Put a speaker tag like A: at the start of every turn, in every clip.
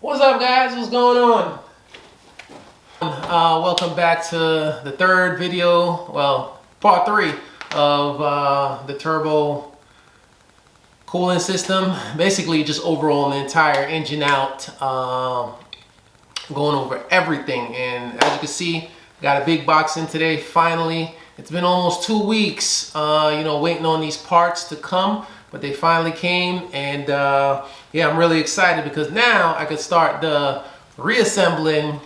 A: What's up, guys? What's going on? Welcome back to the third video, well, part 3 of the turbo coolant system. Basically, just overall the entire engine out, going over everything. And as you can see, got a big box in today. Finally, it's been almost 2 weeks, waiting on these parts to come. But they finally came, and yeah, I'm really excited because now I can start the reassembling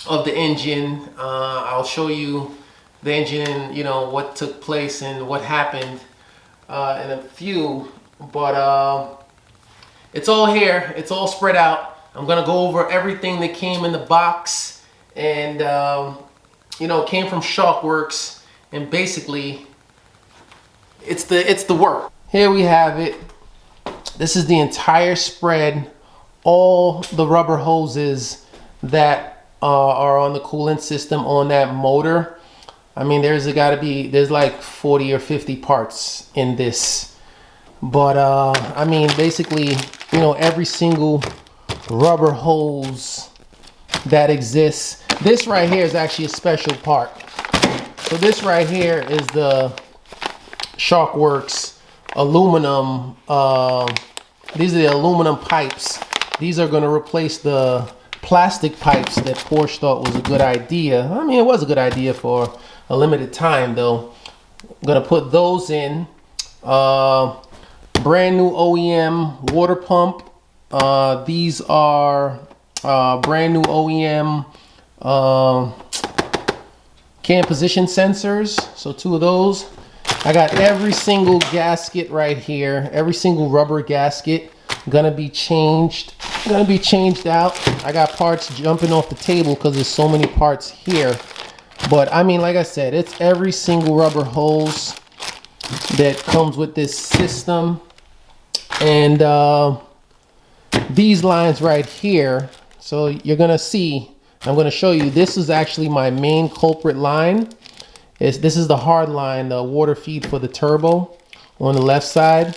A: of the engine. I'll show you the engine, what took place and what happened in a few. But it's all here. It's all spread out. I'm gonna go over everything that came in the box, and it came from Shockworks, and basically, it's the work. Here we have it. This is the entire spread, all the rubber hoses that are on the coolant system on that motor. I mean, there's like 40 or 50 parts in this. But I mean, basically, every single rubber hose that exists. This right here is actually a special part. So this right here is the Shockworks aluminum. These are the aluminum pipes. These are going to replace the plastic pipes that Porsche thought was a good idea. I mean, it was a good idea for a limited time, though. I'm going to put those in. Brand new OEM water pump. These are brand new OEM cam position sensors. So 2 of those. I got every single gasket right here, every single rubber gasket gonna be changed out. I got parts jumping off the table because there's so many parts here. But I mean, like I said, it's every single rubber hose that comes with this system. And these lines right here, so you're gonna see, I'm gonna show you, this is actually my main culprit line. This is the hard line, the water feed for the turbo on the left side.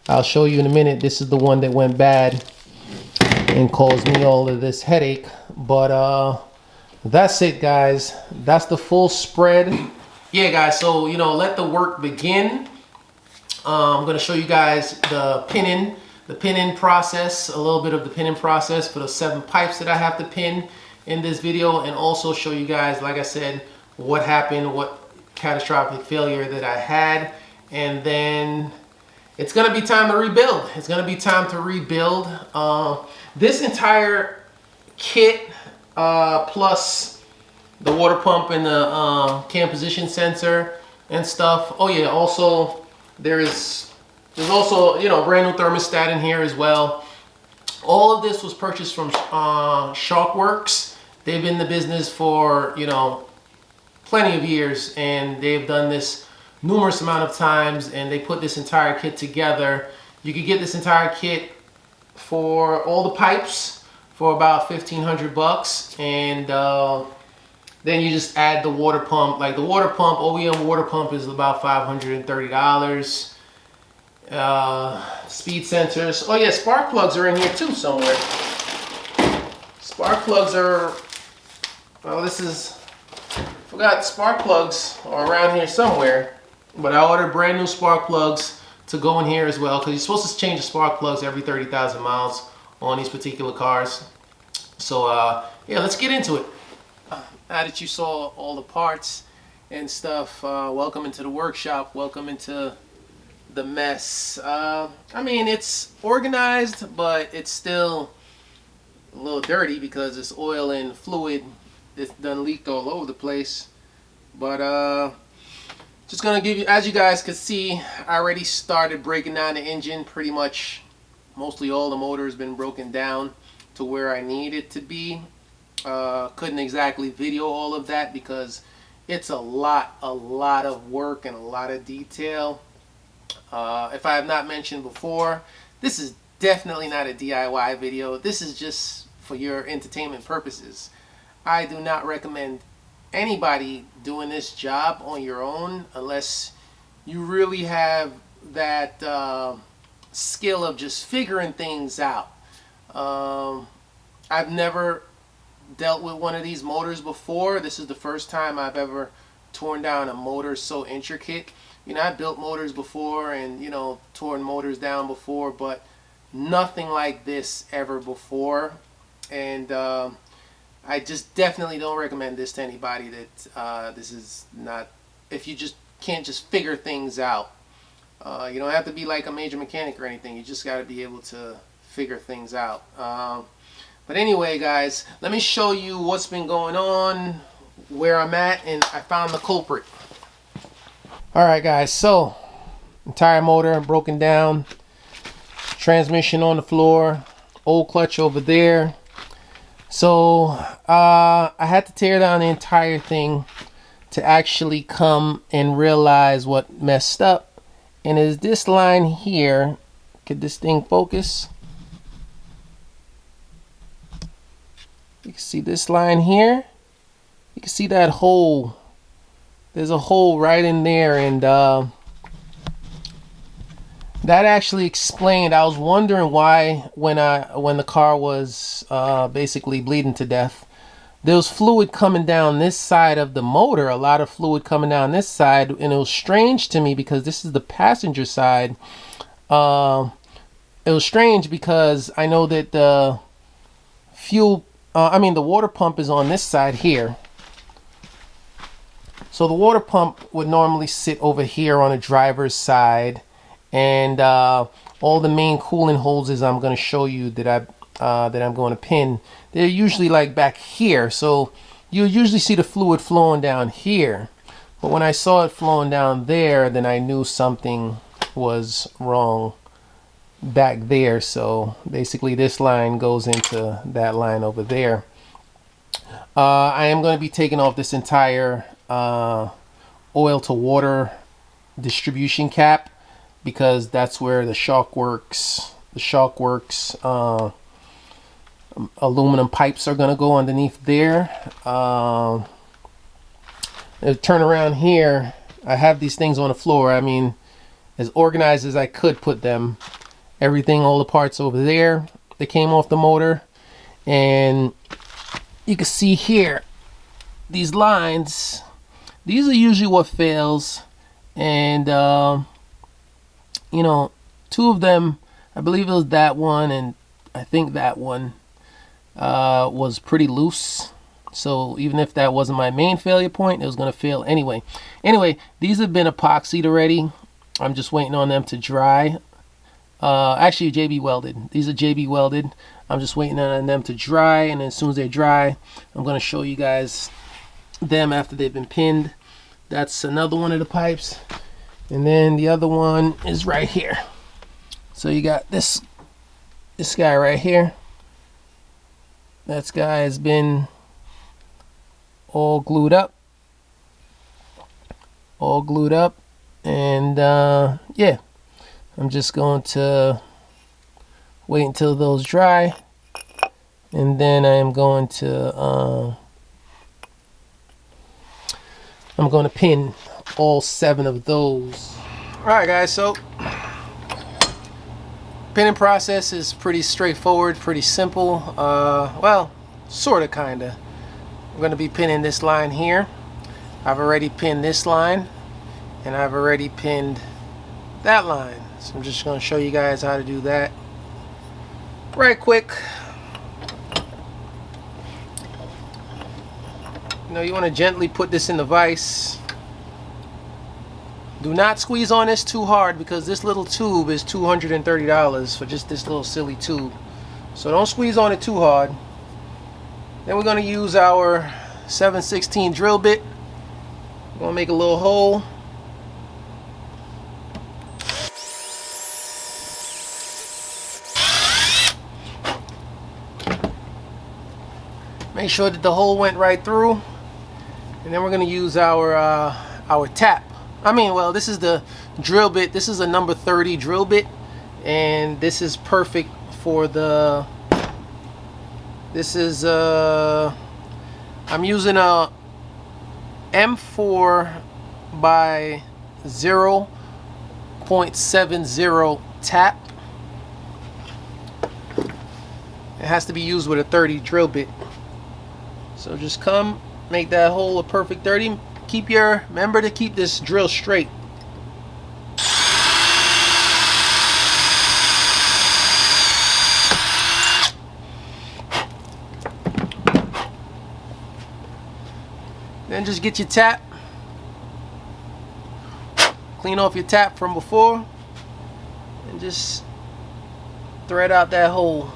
A: I'll show you in a minute. This is the one that went bad and caused me all of this headache. But that's it, guys. That's the full spread. Yeah, guys, so, let the work begin. I'm going to show you guys the pinning process, a little bit of the pinning process for the 7 pipes that I have to pin in this video, and also show you guys, like I said, what happened, what catastrophic failure that I had. And then it's gonna be time to rebuild. It's gonna be time to rebuild. This entire kit, plus the water pump and the cam position sensor and stuff. Oh yeah, also there's also brand new thermostat in here as well. All of this was purchased from Shockworks. They've been in the business for plenty of years, and they've done this numerous amount of times, and they put this entire kit together. You could get this entire kit for all the pipes for about 1,500 bucks, and then you just add the water pump. Like the water pump, OEM water pump, is about $530. Speed sensors. Oh yeah, spark plugs are in here too somewhere. Spark plugs are, well, forgot spark plugs are around here somewhere, but I ordered brand new spark plugs to go in here as well, because you're supposed to change the spark plugs every 30,000 miles on these particular cars. So yeah, let's get into it. Now that you saw all the parts and stuff, welcome into the workshop, welcome into the mess. I mean, it's organized, but it's still a little dirty because it's oil and fluid. It's done leaked all over the place. But just gonna give you, as you guys can see, I already started breaking down the engine. Pretty much mostly all the motor has been broken down to where I need it to be. Couldn't exactly video all of that because it's a lot of work and a lot of detail. If I have not mentioned before, this is definitely not a DIY video. This is just for your entertainment purposes. I do not recommend anybody doing this job on your own unless you really have that skill of just figuring things out. I've never dealt with one of these motors before. This is the first time I've ever torn down a motor so intricate. You know, I built motors before and, you know, torn motors down before, but nothing like this ever before. And I just definitely don't recommend this to anybody that this is not, if you just can't just figure things out. You don't have to be like a major mechanic or anything. You just got to be able to figure things out. But anyway, guys, let me show you what's been going on, where I'm at, and I found the culprit. Alright guys, so entire motor broken down, transmission on the floor, old clutch over there. So I had to tear down the entire thing to actually come and realize what messed up. And is this line here, could this thing focus? You can see this line here, you can see that hole. There's a hole right in there, and that actually explained. I was wondering why when the car was basically bleeding to death, there was fluid coming down this side of the motor, a lot of fluid coming down this side, and it was strange to me because this is the passenger side. It was strange because I know that the the water pump is on this side here. So the water pump would normally sit over here on the driver's side, and all the main coolant hoses I'm going to show you that I'm going to pin, they're usually like back here. So you usually see the fluid flowing down here, but when I saw it flowing down there, then I knew something was wrong back there. So basically this line goes into that line over there. I am going to be taking off this entire oil to water distribution cap because that's where the Shockworks aluminum pipes are going to go underneath there. Turn around here, I have these things on the floor. I mean, as organized as I could put them. Everything, all the parts over there that came off the motor, and you can see here these lines. These are usually what fails, and you know, two of them, I believe it was that one, and I think that one was pretty loose. So even if that wasn't my main failure point, it was going to fail anyway. Anyway, these have been epoxied already. I'm just waiting on them to dry. Actually JB welded. These are JB welded. I'm just waiting on them to dry, and as soon as they're dry, I'm going to show you guys them after they've been pinned. That's another one of the pipes, and then the other one is right here. So you got this guy right here. That guy has been all glued up, and yeah, I'm just going to wait until those dry, and then I am going to pin all 7 of those. Alright guys, so pinning process is pretty straightforward, pretty simple. Well, sorta, kinda. I'm going to be pinning this line here. I've already pinned this line, and I've already pinned that line. So I'm just going to show you guys how to do that right quick. You know, you want to gently put this in the vise. Do not squeeze on this too hard because this little tube is $230 for just this little silly tube. So don't squeeze on it too hard. Then we're going to use our 7/16 drill bit. We're going to make a little hole. Make sure that the hole went right through. And then we're going to use our tap. Well, this is the drill bit. This is a number 30 drill bit, and this is perfect for the. This is I'm using a M4 by 0.70 tap. It has to be used with a 30 drill bit. So just come, make that hole a perfect 30. Remember to keep this drill straight. Then just get your tap. Clean off your tap from before. And just thread out that hole.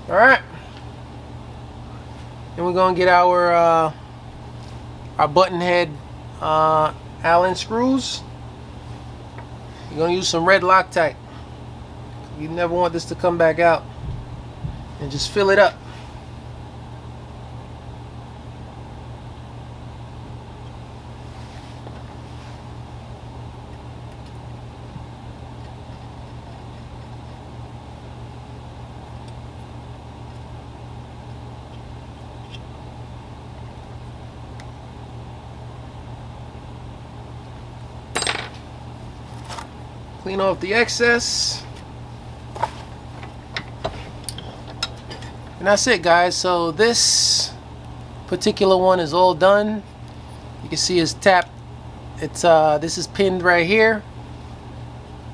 A: Alright. Then we're going to get our button head Allen screws. You're going to use some red Loctite. You never want this to come back out. And just fill it up. Clean off the excess. And that's it, guys. So this particular one is all done. You can see his tap. It's this is pinned right here.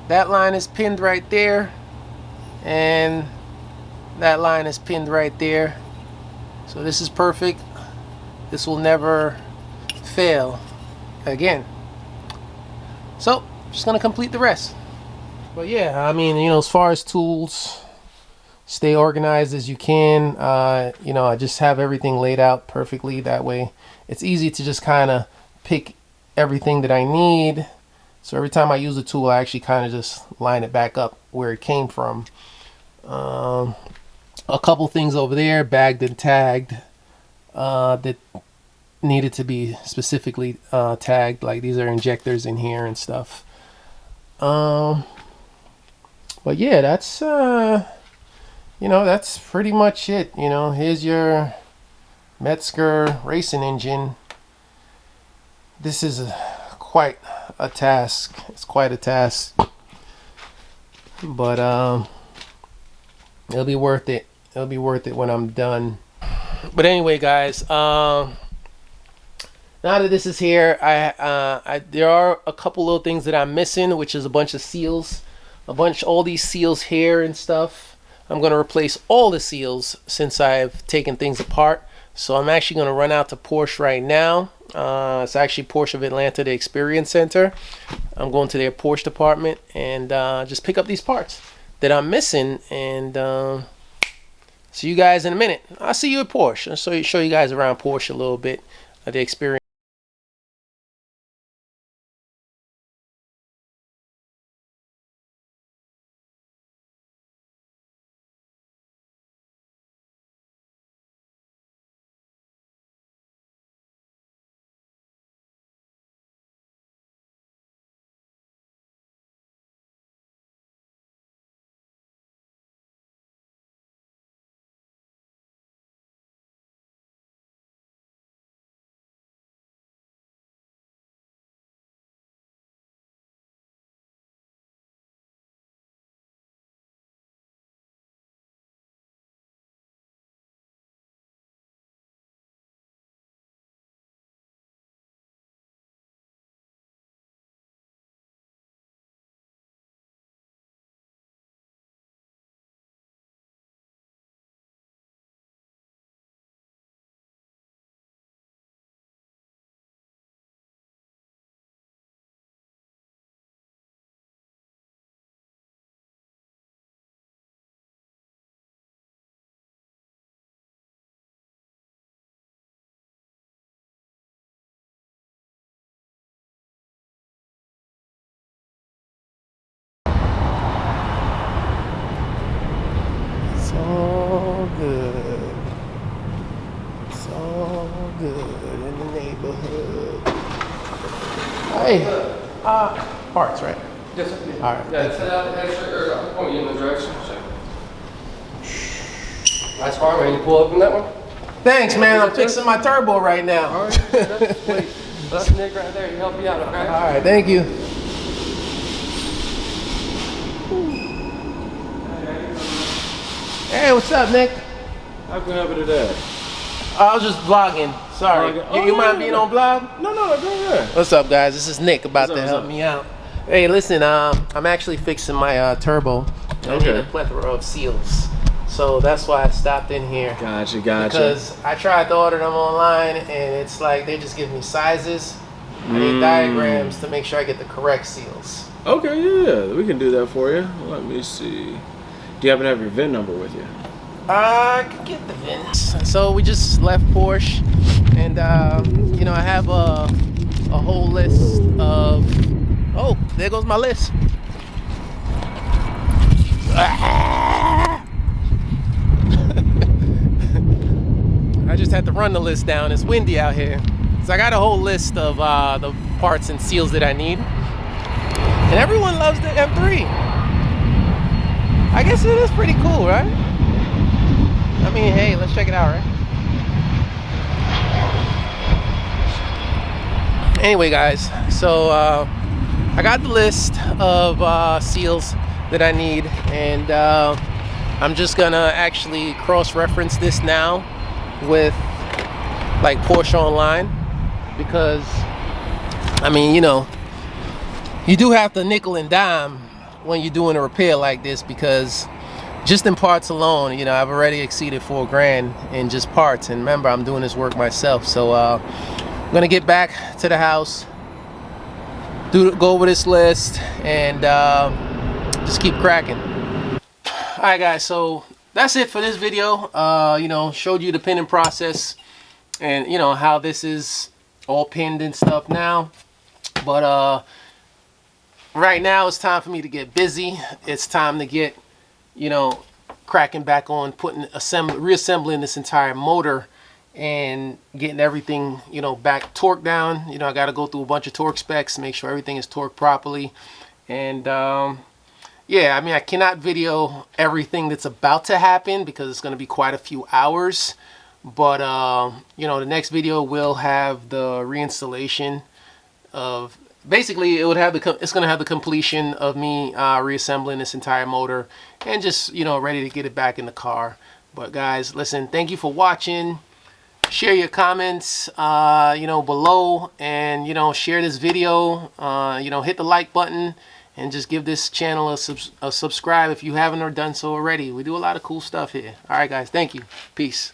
A: That line is pinned right there. And that line is pinned right there. So this is perfect. This will never fail again. So just gonna complete the rest. But yeah, as far as tools, stay organized as you can. I just have everything laid out perfectly. That way it's easy to just kind of pick everything that I need. So every time I use a tool, I actually kind of just line it back up where it came from. A couple things over there bagged and tagged that needed to be specifically tagged, like these are injectors in here and stuff. But yeah, that's that's pretty much it. Here's your Metzger racing engine. This is quite a task. It's quite a task, but it'll be worth it. It'll be worth it when I'm done. But anyway, guys, now that this is here, there are a couple little things that I'm missing, which is a bunch of seals, all these seals here and stuff. I'm going to replace all the seals since I've taken things apart. So I'm actually going to run out to Porsche right now. It's actually Porsche of Atlanta, the Experience Center. I'm going to their Porsche department and just pick up these parts that I'm missing. And see you guys in a minute. I'll see you at Porsche. I'll show you guys around Porsche a little bit of the Experience. Hey, parts, right?
B: Yes, sir.
A: All right.
B: Yeah, set out the extra, or I'll point you in the direction. Nice car, man. You pull up in that one?
A: Thanks, man. I'm fixing my turbo right now.
B: All right. Wait, that's Nick right there. He'll help you out, okay?
A: All right, thank you. Hey, what's up, Nick?
C: How can I help you today?
A: I was just vlogging. Sorry.
C: Vlogging.
A: You mind being on vlog?
C: No, go ahead.
A: What's up, guys? This is Nick about
C: What's up,
A: to help
C: what's up?
A: me out. Hey, listen, I'm actually fixing my turbo. I need a plethora of seals. So that's why I stopped in here.
C: Gotcha.
A: Because I tried to order them online and it's like they just give me sizes. I need diagrams to make sure I get the correct seals.
C: Okay, yeah, we can do that for you. Let me see. Do you happen to have your VIN number with you?
A: I could get the VINs. So we just left Porsche and you know, I have a whole list of, oh, there goes my list. I just had to run the list down. It's windy out here. So I got a whole list of the parts and seals that I need. And everyone loves the M3. I guess it is pretty cool, right? I mean, hey, let's check it out, right? Anyway, guys, so I got the list of seals that I need, and I'm just gonna actually cross-reference this now with like Porsche Online, because I mean, you know, you do have to nickel and dime when you're doing a repair like this, because just in parts alone, you know, I've already exceeded $4,000 in just parts. And remember, I'm doing this work myself. So I'm gonna get back to the house, go over this list, and just keep cracking. All right, guys, so that's it for this video. You know, showed you the pinning process and, you know, how this is all pinned and stuff now. But right now it's time for me to get busy. It's time to get, you know, cracking back on reassembling this entire motor and getting everything, you know, back torque down. You know, I got to go through a bunch of torque specs, make sure everything is torqued properly. And yeah, I mean, I cannot video everything that's about to happen because it's going to be quite a few hours. But you know, the next video will have the reinstallation of, basically, it's going to have the completion of me reassembling this entire motor and just, you know, ready to get it back in the car. But guys, listen, thank you for watching. Share your comments, you know, below, and, you know, share this video. You know, hit the like button and just give this channel a subscribe if you haven't or done so already. We do a lot of cool stuff here. All right, guys, thank you. Peace.